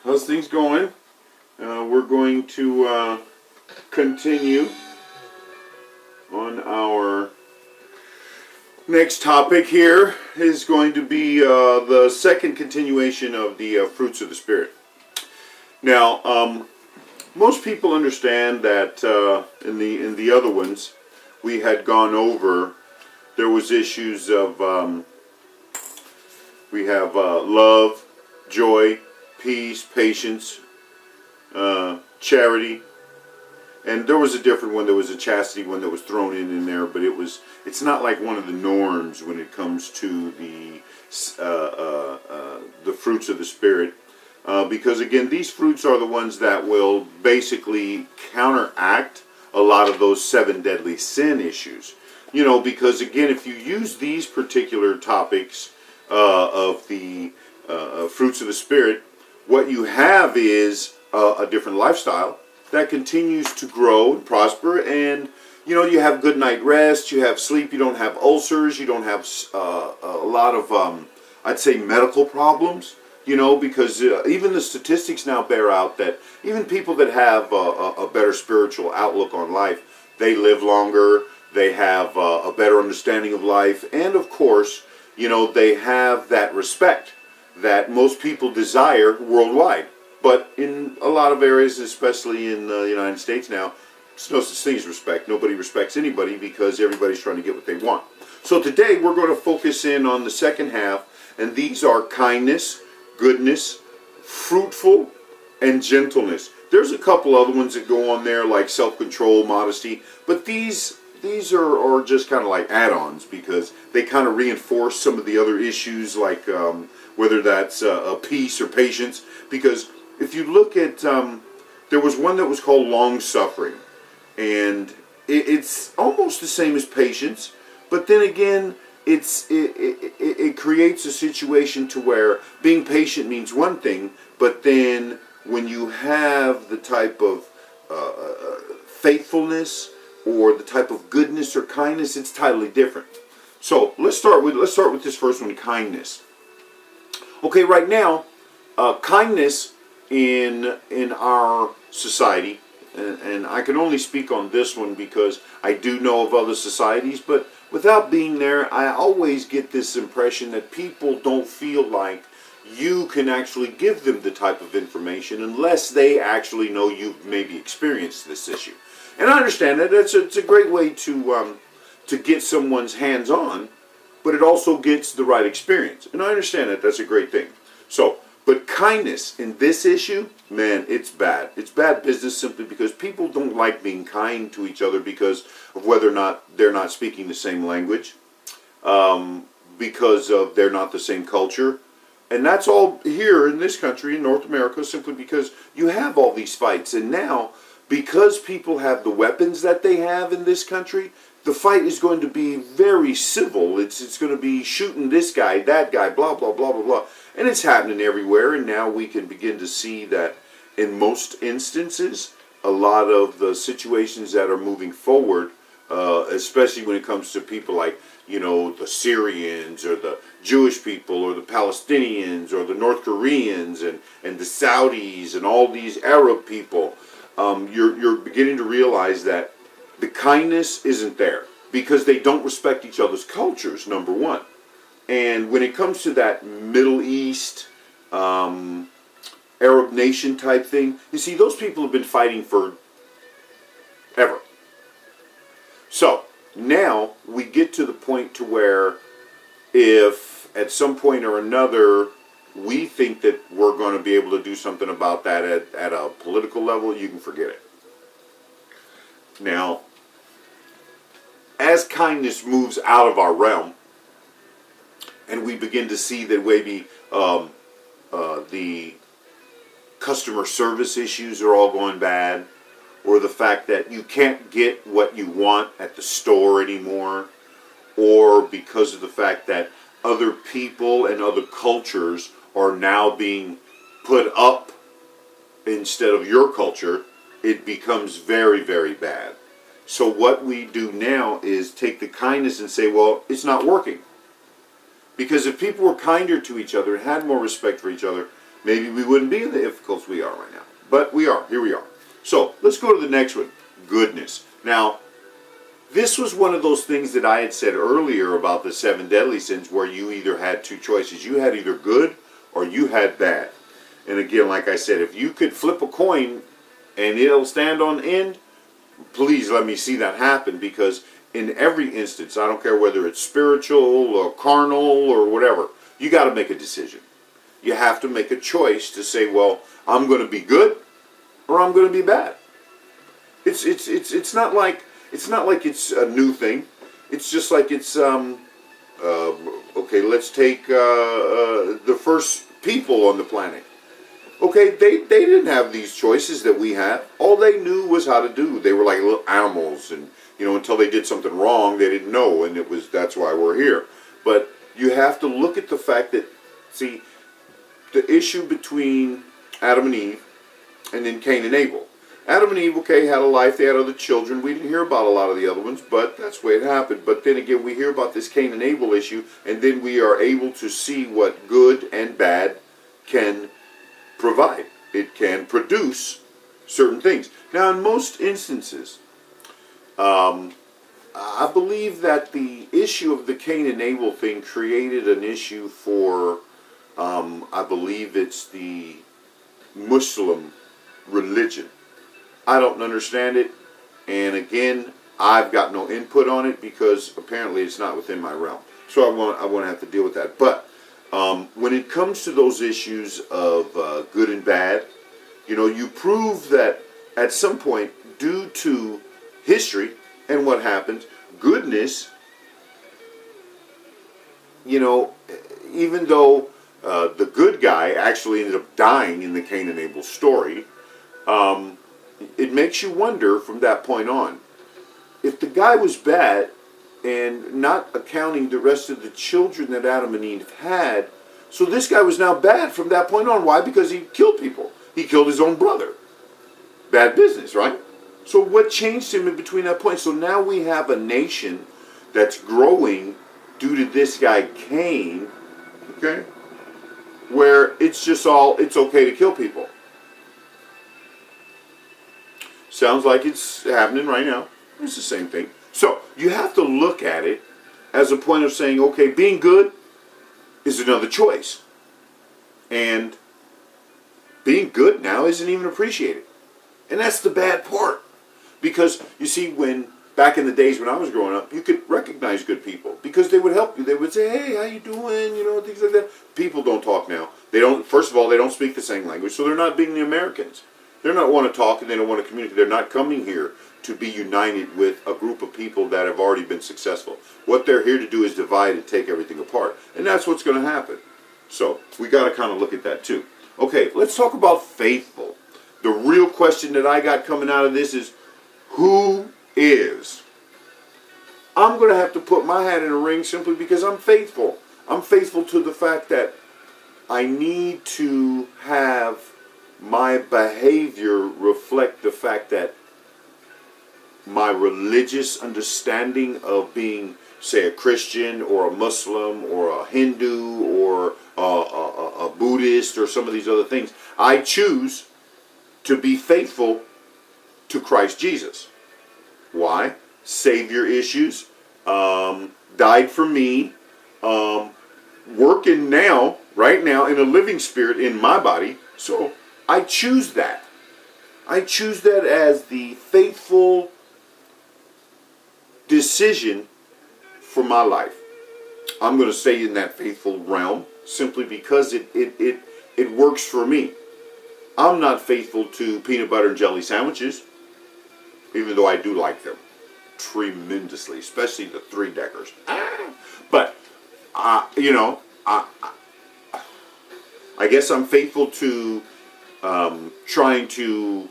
How's things going? We're going to continue on our next topic. Here is going to be the second continuation of the fruits of the Spirit. Now, most people understand that in the other ones we had gone over. There was issues of we have love, joy, peace, patience, charity, and there was a different one. There was a chastity one that was thrown in there, but it's not like one of the norms when it comes to the fruits of the Spirit, because again, these fruits are the ones that will basically counteract a lot of those 7 deadly sin issues. You know, because again, if you use these particular topics of the fruits of the Spirit, what you have is a different lifestyle that continues to grow and prosper, and you know, you have good night rest, you have sleep, you don't have ulcers, you don't have a lot of I'd say medical problems, you know, because even the statistics now bear out that even people that have a better spiritual outlook on life, they live longer, they have a better understanding of life, and of course, you know, they have that respect that most people desire worldwide. But in a lot of areas, especially in the United States now, there's no such thing as respect. Nobody respects anybody because everybody's trying to get what they want. So today we're going to focus in on the second half, and these are kindness, goodness, fruitful, and gentleness. There's a couple other ones that go on there like self-control, modesty, but these are just kind of like add-ons because they kind of reinforce some of the other issues like whether that's peace or patience. Because if you look at, there was one that was called long-suffering, and it's almost the same as patience, but then again, it creates a situation to where being patient means one thing, but then when you have the type of faithfulness or the type of goodness or kindness, it's totally different. So let's start with this first one, kindness. Okay, right now, kindness in our society, and I can only speak on this one because I do know of other societies, but without being there, I always get this impression that people don't feel like you can actually give them the type of information unless they actually know you've maybe experienced this issue. And I understand that it's a great way to get someone's hands on, but it also gets the right experience. And I understand that that's a great thing. So, but kindness in this issue, man, it's bad. It's bad business simply because people don't like being kind to each other because of whether or not they're not speaking the same language, because of they're not the same culture. And that's all here in this country, in North America, simply because you have all these fights. And now, because people have the weapons that they have in this country, the fight is going to be very civil. It's going to be shooting this guy, that guy, blah, blah, blah, blah, blah. And it's happening everywhere. And now we can begin to see that in most instances, a lot of the situations that are moving forward, especially when it comes to people like, you know, the Syrians or the Jewish people or the Palestinians or the North Koreans and the Saudis and all these Arab people, you're beginning to realize that the kindness isn't there because they don't respect each other's cultures, number one. And when it comes to that Middle East, Arab nation type thing, you see, those people have been fighting for ever. So now we get to the point to where if at some point or another we think that we're going to be able to do something about that at a political level, you can forget it. Now, as kindness moves out of our realm, and we begin to see that maybe the customer service issues are all going bad, or the fact that you can't get what you want at the store anymore, or because of the fact that other people and other cultures are now being put up instead of your culture, it becomes very, very bad. So what we do now is take the kindness and say, well, it's not working. Because if people were kinder to each other and had more respect for each other, maybe we wouldn't be in the difficulties we are right now. But we are. Here we are. So let's go to the next one. Goodness. Now, this was one of those things that I had said earlier about the 7 deadly sins, where you either had two choices. You had either good or you had bad. And again, like I said, if you could flip a coin and it'll stand on end, please let me see that happen, because in every instance, I don't care whether it's spiritual or carnal or whatever, you got to make a decision. You have to make a choice to say, well, I'm going to be good or I'm going to be bad. It's not like it's a new thing. It's just like it's okay. Let's take the first people on the planet. Okay, they didn't have these choices that we have. All they knew was how to do. They were like little animals, and until they did something wrong, they didn't know, and that's why we're here. But you have to look at the fact that, see, the issue between Adam and Eve, and then Cain and Abel. Adam and Eve, okay, had a life. They had other children. We didn't hear about a lot of the other ones, but that's the way it happened. But then again, we hear about this Cain and Abel issue, and then we are able to see what good and bad can provide. It can produce certain things. Now, in most instances, I believe that the issue of the Cain and Abel thing created an issue for, I believe it's the Muslim religion. I don't understand it, and again, I've got no input on it because apparently it's not within my realm. So I won't have to deal with that. But when it comes to those issues of good and bad, you prove that at some point, due to history and what happens, goodness, even though the good guy actually ended up dying in the Cain and Abel story, it makes you wonder from that point on, if the guy was bad and not accounting the rest of the children that Adam and Eve had, so this guy was now bad from that point on. Why? Because he killed people. He killed his own brother. Bad business, right? So what changed him in between that point? So now we have a nation that's growing due to this guy Cain, okay, where it's okay to kill people. Sounds like it's happening right now. It's the same thing. So you have to look at it as a point of saying, okay, being good is another choice. And being good now isn't even appreciated. And that's the bad part. Because, you see, back in the days when I was growing up, you could recognize good people because they would help you. They would say, hey, how you doing? Things like that. People don't talk now. First of all, they don't speak the same language, so they're not being the Americans. They're not want to talk and they don't want to communicate. They're not coming here to be united with a group of people that have already been successful. What they're here to do is divide and take everything apart. And that's what's going to happen. So we got to kind of look at that too. Okay, let's talk about faithful. The real question that I got coming out of this is, who is? I'm going to have to put my hat in a ring simply because I'm faithful. I'm faithful to the fact that I need to have my behavior reflect the fact that my religious understanding of being, say, a Christian or a Muslim or a Hindu or a Buddhist or some of these other things, I choose to be faithful to Christ Jesus. Why? Savior issues, died for me, working now, right now, in a living spirit in my body. So I choose that. I choose that as the faithful decision for my life. I'm going to stay in that faithful realm simply because it works for me. I'm not faithful to peanut butter and jelly sandwiches, even though I do like them tremendously, especially the 3-deckers. But, I guess I'm faithful to trying to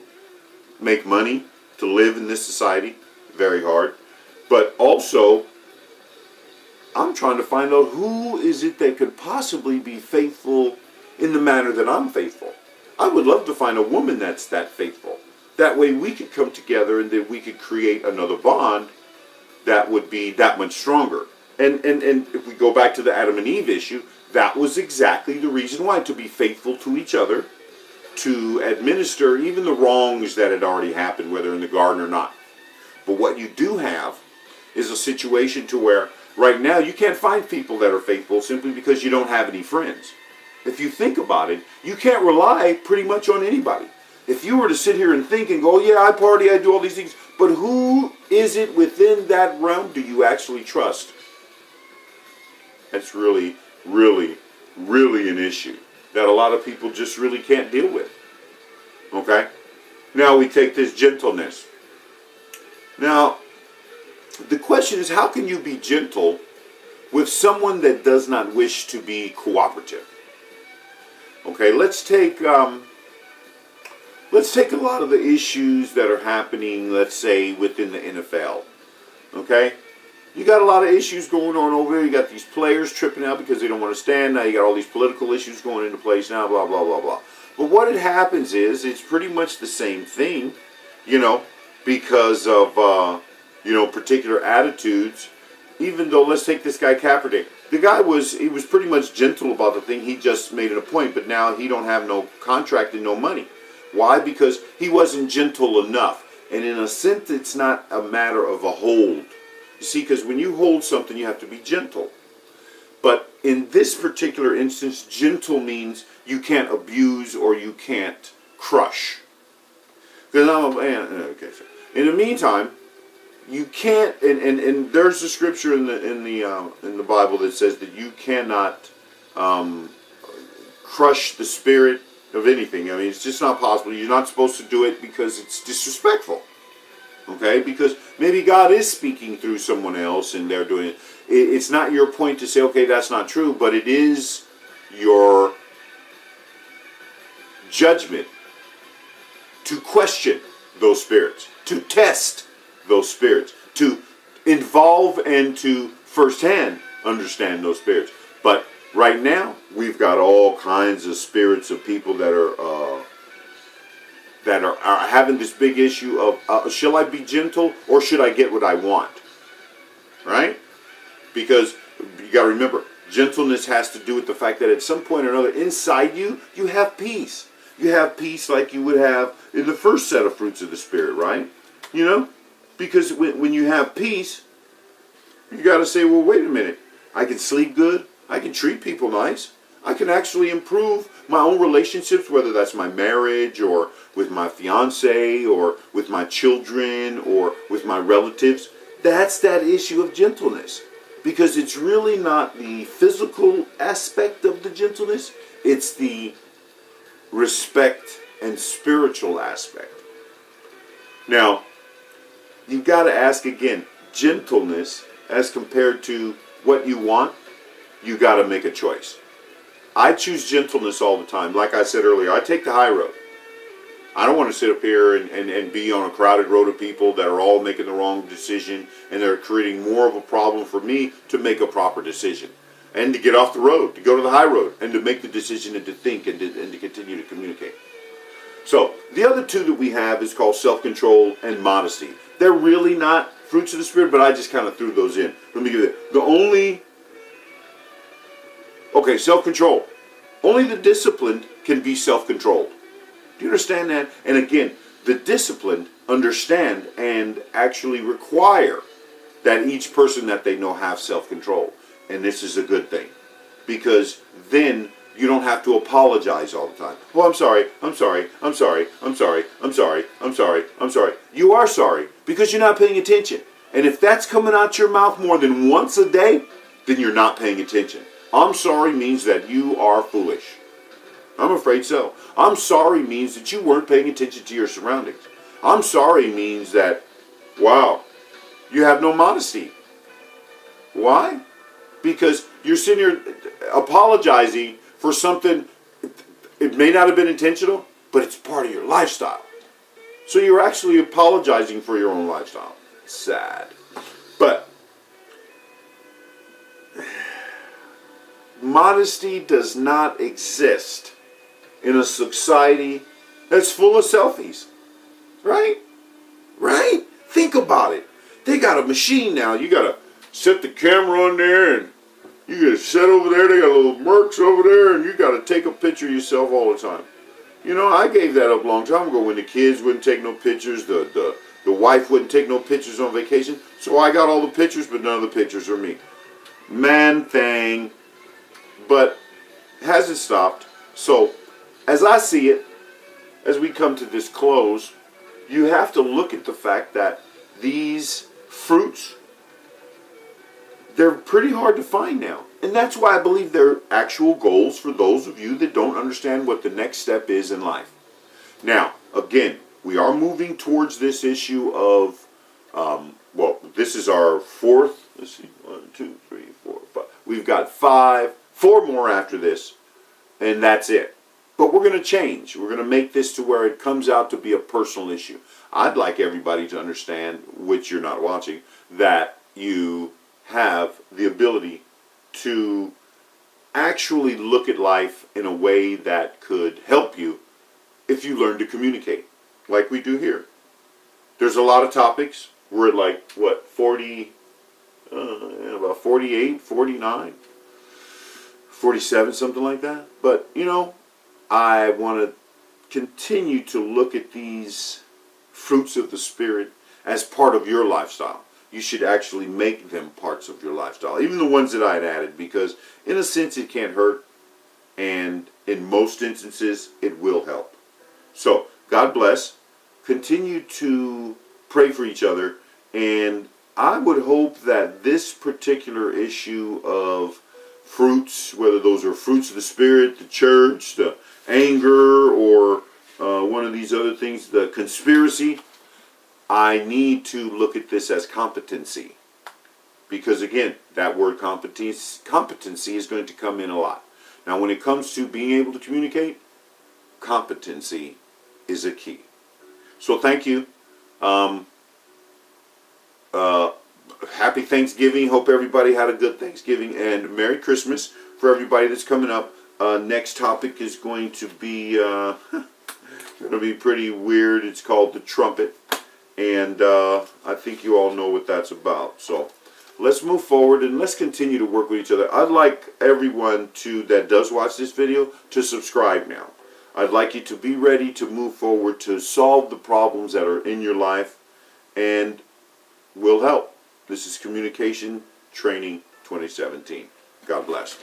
make money to live in this society. Very hard. But also, I'm trying to find out who is it that could possibly be faithful in the manner that I'm faithful. I would love to find a woman that's that faithful. That way we could come together and then we could create another bond that would be that much stronger. And if we go back to the Adam and Eve issue, that was exactly the reason why, to be faithful to each other, to administer even the wrongs that had already happened, whether in the garden or not. But what you do have is a situation to where right now you can't find people that are faithful simply because you don't have any friends. If you think about it, you can't rely pretty much on anybody. If you were to sit here and think and go, yeah, I party, I do all these things, but who is it within that realm do you actually trust? That's really, really, really an issue that a lot of people just really can't deal with. Okay? Now we take this gentleness. Now, the question is, how can you be gentle with someone that does not wish to be cooperative? Okay, let's take a lot of the issues that are happening, let's say, within the NFL. Okay? You got a lot of issues going on over there. You got these players tripping out because they don't want to stand. Now you got all these political issues going into place now, blah, blah, blah, blah. But what it happens is, it's pretty much the same thing, because of, particular attitudes. Even though, let's take this guy Kaepernick. The guy was pretty much gentle about the thing. He just made it a point, but now he don't have no contract and no money. Why? Because he wasn't gentle enough. And in a sense, it's not a matter of a hold. You see, because when you hold something, you have to be gentle. But in this particular instance, gentle means you can't abuse or you can't crush. Because in the meantime, you can't. And there's a scripture in the Bible that says that you cannot crush the spirit of anything. I mean, it's just not possible. You're not supposed to do it because it's disrespectful. Okay? Because maybe God is speaking through someone else and they're doing it. It's not your point to say, okay, that's not true, but it is your judgment to question those spirits, to test those spirits, to involve and to firsthand understand those spirits. But right now, we've got all kinds of spirits of people that are having this big issue of, shall I be gentle or should I get what I want? Right? Because you got to remember, gentleness has to do with the fact that at some point or another, inside you, you have peace. You have peace like you would have in the first set of fruits of the Spirit, right? Because when you have peace, you got to say, well, wait a minute. I can sleep good. I can treat people nice. I can actually improve my own relationships, whether that's my marriage or with my fiance or with my children or with my relatives. That's that issue of gentleness. Because it's really not the physical aspect of the gentleness. It's the respect and spiritual aspect. Now, you've got to ask again, gentleness as compared to what you want, you got to make a choice. I choose gentleness all the time. Like I said earlier, I take the high road. I don't want to sit up here and be on a crowded road of people that are all making the wrong decision and they're creating more of a problem for me to make a proper decision. And to get off the road, to go to the high road, and to make the decision and to think and to continue to communicate. So, the other two that we have is called self-control and modesty. They're really not fruits of the Spirit, but I just kind of threw those in. Let me give you self-control. Only the disciplined can be self-controlled. Do you understand that? And again, the disciplined understand and actually require that each person that they know have self-control. And this is a good thing. Because then you don't have to apologize all the time. Well, I'm sorry. You are sorry because you're not paying attention. And if that's coming out your mouth more than once a day, then you're not paying attention. I'm sorry means that you are foolish. I'm afraid so. I'm sorry means that you weren't paying attention to your surroundings. I'm sorry means that, wow, you have no modesty. Why? Because you're sitting here apologizing for something, it may not have been intentional, but it's part of your lifestyle. So you're actually apologizing for your own lifestyle. Sad. But modesty does not exist in a society that's full of selfies. Right? Right? Think about it. They got a machine now. You got to set the camera on there and, You got to sit over there. They got little mercs over there, and you got to take a picture of yourself all the time. You know, I gave that up a long time ago when the kids wouldn't take no pictures, the wife wouldn't take no pictures on vacation. So I got all the pictures, but none of the pictures are me. Man thing, but hasn't stopped. So, as I see it, as we come to this close, you have to look at the fact that these fruits, they're pretty hard to find now. And that's why I believe they're actual goals for those of you that don't understand what the next step is in life. Now, again, we are moving towards this issue of, well, this is our fourth, let's see, 1, 2, 3, 4, 5. We've got 4 more after this, and that's it. But we're going to change. We're going to make this to where it comes out to be a personal issue. I'd like everybody to understand, which you're not watching, that you have the ability to actually look at life in a way that could help you if you learn to communicate, like we do here. There's a lot of topics. We're at like, what, 40, about 48, 49, 47, something like that. But, you know, I want to continue to look at these fruits of the Spirit as part of your lifestyle. You should actually make them parts of your lifestyle, even the ones that I had added, because in a sense it can't hurt, and in most instances it will help. So, God bless. Continue to pray for each other, and I would hope that this particular issue of fruits, whether those are fruits of the Spirit, the church, the anger, or one of these other things, the conspiracy, I need to look at this as competency. Because again, that word competency is going to come in a lot. Now when it comes to being able to communicate, competency is a key. So thank you. Happy Thanksgiving. Hope everybody had a good Thanksgiving, and Merry Christmas for everybody that's coming up. Next topic is going to be pretty weird. It's called the trumpet, and I think you all know what that's about. So let's move forward and let's continue to work with each other. I'd like everyone that does watch this video to subscribe now. I'd like you to be ready to move forward to solve the problems that are in your life, and we'll help. This is Communication Training 2017. God bless.